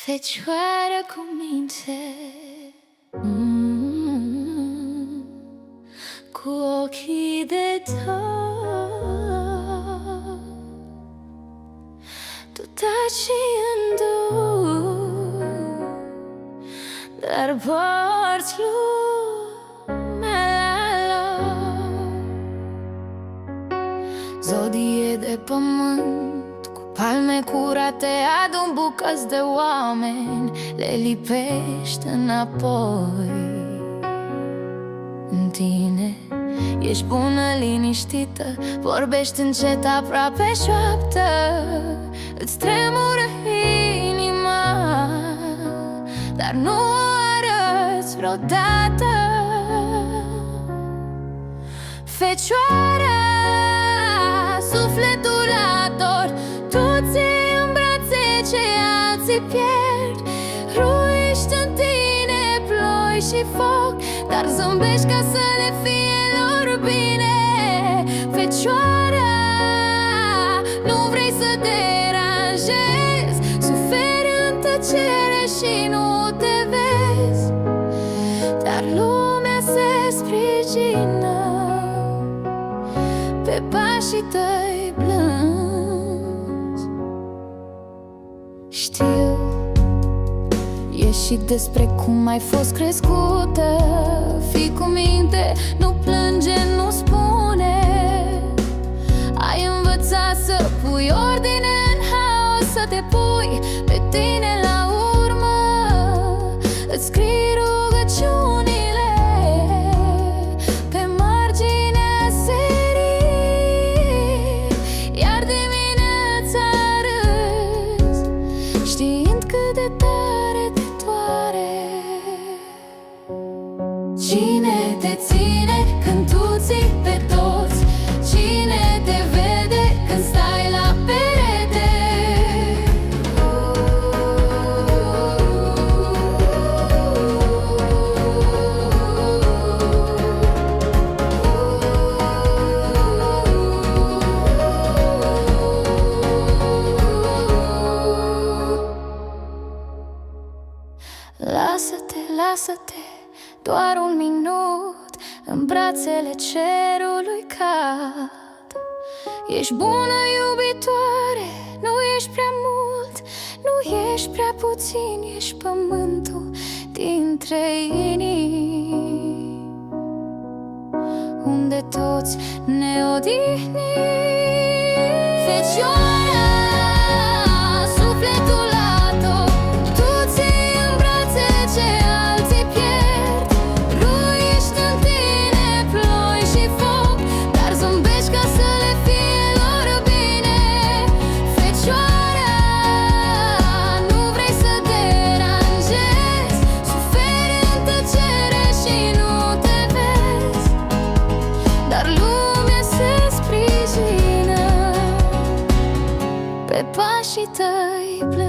Fecioară cu minte, cu ochii de tot, tu taci și înduri, dar porți lumea la loc. Zodie de pământ, cu palme curate, adun bucăți de oameni, le lipești înapoi. În tine ești bună, liniștită, vorbești încet, aproape șoaptă, îți tremură inima, dar nu o arăți vreodată. Fecioara, sufletul ador, tu ții în brațe ce alții pierd. Ruiești în tine ploi și foc, dar zâmbești ca să le fie lor bine. Fecioara, nu vrei să deranjezi, suferi în tăcere și nu te vezi, dar lumea se sprijină pe pașii tăi blânzi. Știu, e și despre cum ai fost crescută. Fii cu minte, nu plânge, nu spune. Ai învățat să pui ordine în haos, să te pui pe tine la urmă. Îți scrii rugăciunile pe marginea serii, iar dimineața râzi, știind cât de tare te doare. Cine te ține când tu ții pe toți? Cine te vede când stai la perete? Lasă-te, lasă-te, doar un minut, în brațele cerului cad. Ești bună, iubitoare, nu ești prea mult, nu ești prea puțin, ești pământul dintre inimi, unde toți ne odihnim. Fecioara, sufletul ador, tu ții în brațe ce alții pierd. Ruiești în tine ploi și foc, dar zâmbești ca să le fie lor bine. Fecioara, nu vrei să deranjezi, suferi în tăcere și nu te vezi, dar lumea se sprijină pe pașii tăi plânzi.